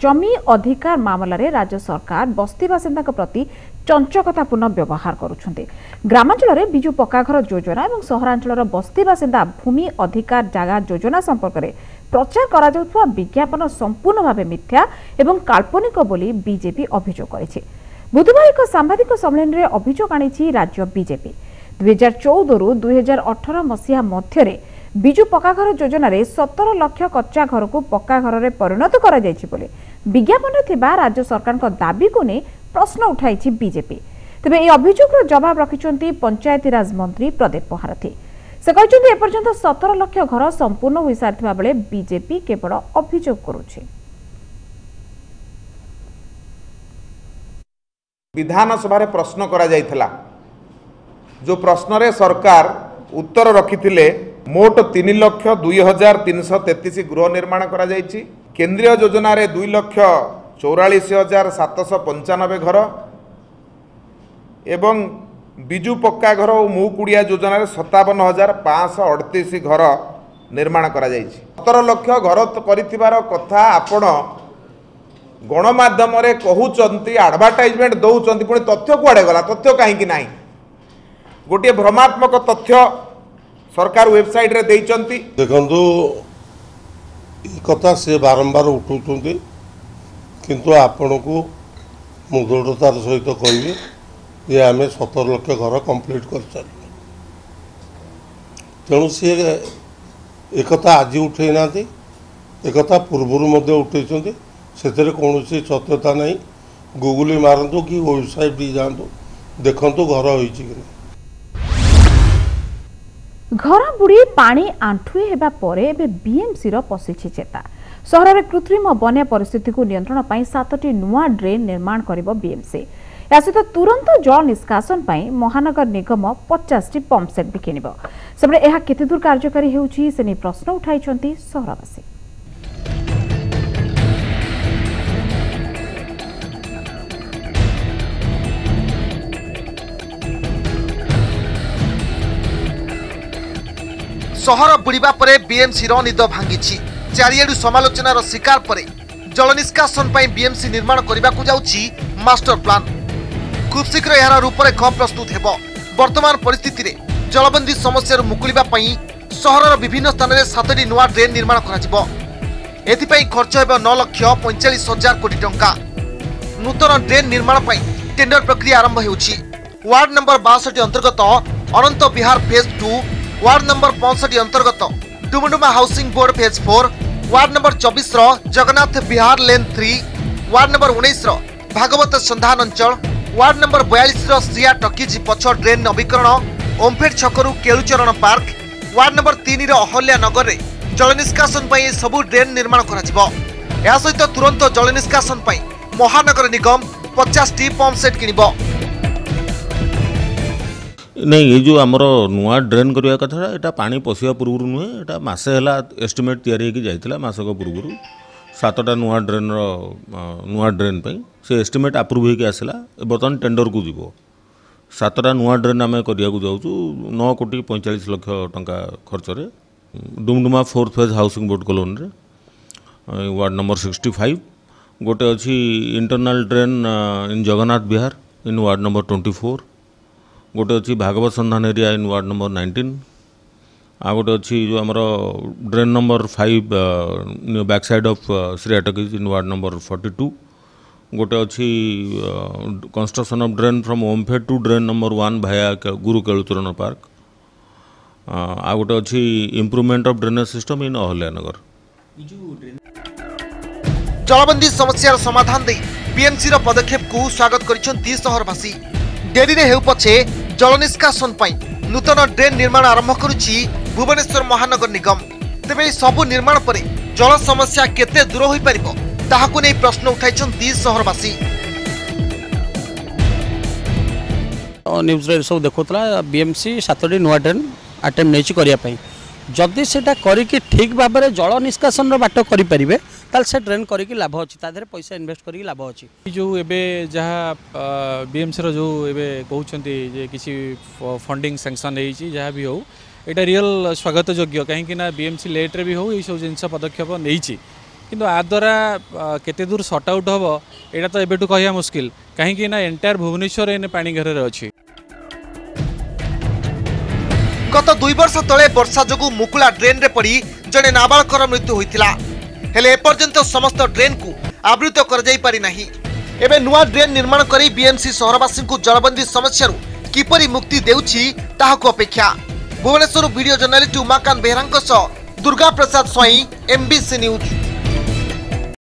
जमी अधिकार मामलें राज्य सरकार बस्ती बासिंदा प्रति चंचकतापूर्ण व्यवहार करुछन्ते। ग्रामांचल विजु पक्काघर योजना और सहरांचल बस्ती बासिंदा भूमि अधिकार जगह योजना संपर्क में प्रचार करा जाउथवा विज्ञापन संपूर्ण भाव मिथ्या एवं काल्पनिक बोली बीजेपी अभियोग करिछि। बुधवार एक सांबादिक सम्मेलन में अभियोग आनी राज्य बीजेपी 2014 रु 2018 मसीहा मध्य विजु पक्काघर योजन 17 लाख कच्चा घर को पक्काघर में परिणत करा जायछि बोली विज्ञापन थिबा राज्य सरकार दाबी को नहीं प्रश्न उठाई बीजेपी। तेबे ए अभियोगର जवाब रखिछन्ती पंचायतीराज मंत्री प्रदीप महारथी। से कहछन्ती एपर्यंत 17 लाख घर संपूर्ण होई सारथिबा बेले बीजेपी केवल अभियोग करूछि। विधानसभा रे प्रश्न करा जायथिला जो प्रश्न रे सरकार उत्तर रखिथिले मोट 3,02,333 गृह निर्माण करा जायछि। केंद्रीय योजना रे 2,44,795 घर एवं बिजु पक्का घर और मुकुड़िया योजना रे 57,538 घर निर्माण करा जायछि। 17 लाख घर करिथिबार कथा आपण गणमाध्यम रे कहउचंती एडवर्टाइजमेंट दउचंती पुणी तथ्य कुआडे गला तथ्य काहेकि नाही गोटे भ्रमात्मक तथ्य सरकार वेबसाइट रे देइचंती। देखंतु ई कथा से बारंबार उठौचंती किंतु आपण को मु दृढ़तार सहित कहबी ये आम 17 लाख घर कंप्लीट कर सारी तेणु सी एक आज उठे ना एक पूर्वर उठे से कौन सत्यता नहीं गूगल मारतु कि वेबसाइट भी जातु देखु घर हो घर बुड़ी पानी आंठुए हेबा परे एबे बीएमसी रो पसिछि चेता। सहर में कृत्रिम बन्या परिस्थिति को नियंत्रण पाई 7टी नुआ ड्रेन निर्माण करिबो बीएमसी। या सहित तुरंत जल निष्कासन पाई महानगर निगम 50टी पंप सेट भी किनिबो। सबरे एहा केते दूर कार्यकारी हेउछि से नि प्रश्न उठाइछन्ती सहरवासी। सहर बुड़ीबा परे बीएमसी रो निद भांगिछि। चारिएडु समालोचनार शिकार परे जल निष्कासन पाई बीएमसी निर्माण करबा को जाउछि मास्टर प्लान। खूब शीघ्र यार रूपरेख प्रस्तुत हेबो। वर्तमान परिस्थिति रे जलबंदी समस्या मुकुलिबा पाई सहरर विभिन्न स्थान में 7टी नुआ ड्रेन निर्माण कराजिबो। एथिपाई खर्च हेबो 9,45,000 कोटी टंका। नूतन ड्रेन निर्माण पाई टेंडर प्रक्रिया आरंभ हेउछि। वार्ड नंबर 62 अंतर्गत अनंत विहार फेज 2, वार्ड नंबर 65 अंतर्गत Dumduma housing board phase 4, ward number 24 रो जगन्नाथ विहार लेन 3, वार्ड नंबर 19 रो भागवत संधान अंचल, वार्ड नंबर 42 रो सिया टकीज पछ ड्रेन नवीकरण OMFED छकरू Kelucharan park, ward number 3 रो अहल्या नगर रे जल निष्कासन पाई सबु ड्रेन निर्माण करा जिवो। या सहित तुरंत जल निष्कासन पाई महानगर निगम 50टी पंप सेट किनिबो। नहीं ये जो आमर नुआ ड्रेन करवा कथा यहाँ पानी पशिया पूर्व नुहे यहाँ मसे है एस्टिमेट तैयारी जाइला मसक पूर्व 7टा नुआ ड्रेन से एस्टिमेट अप्रूव होकर आसला बर्तमान टेंडर को जीव 7टा नुआ ड्रेन आम करने को जाऊँ 9,45,00,000 टंका खर्च Dumduma 4th phase housing board colony ward number 65 गोटे अच्छी internal drain in Jagannath Vihar in ward number 24 गोटे अच्छी Bhagabat Sandhan area in ward number 19 आ गोटे अच्छी जो आमर drain number 5 back side of Shriya talkies in ward number 42 गोटे अच्छी construction of drain from OMFED to drain number 1 भाया गुरु केलुचरण पार्क आ गोटे अच्छी improvement of drainage system in Ahalya नगर। जलबंदी समस्यार समाधान दे बीएमसी रो पदक्षेप को स्वागत करिसंती सहरवासी। डेरी रे हेउ पछे जल निष्कासन पाई नूतन ड्रेन निर्माण आरंभ करुछि भुवनेश्वर महानगर निगम। तेबे सबु निर्माण परे जल समस्या केते दूर होई परिबो ताहाकु नै प्रश्न उठाइछंती सहरवासी। न्यूज रे सब देखोतला बीएमसी 7टी नुआ ड्रेन अटेम्प्ट नै करिया पई जदि सेटा करी कि ठीक भाबरे जल निष्कासन रो बाट करि परिबे ताल से ड्रेन करी कि लाभ अछि तादरे पैसा इन्वेस्ट करी लाभ अछि। जो एबे जहा बीएमसी रो जो एबे कहउछंती जे किसी फंडिंग सैंक्शन हेई छी जहा भी हो एटा रियल स्वागत योग्य कहीं कि ना बीएमसी लेट रे भी हो ई सब जिंस पदक्षेप नै छी କିନ୍ତୁ ଆ ଦ୍ୱାରା କେତେ दूर सर्ट आउट हम यहाँ तो एबेठू कहवा मुस्किल कहीं ना एंटायर भुवनेश्वर एने पानी घेर अच्छी। गत 2 वर्ष तले वर्षा जोगु मुकुला ड्रेन रे पड़ी जड़े नाबालकर मृत्यु होइतिला हेले एपर्यंत समस्त ड्रेन को आवृत कर जाई पारि नाही। एबे नुआ ड्रेन निर्माण करी बीएमसी शहरवासी को जलबंदी समस्या किपरि मुक्ति देउछि ताहाको अपेक्षा। भुवनेश्वर वीडियो जर्नलिस्ट उमाकांत बेहरांक सह दुर्गा प्रसाद स्वाई, एमबीसी न्यूज।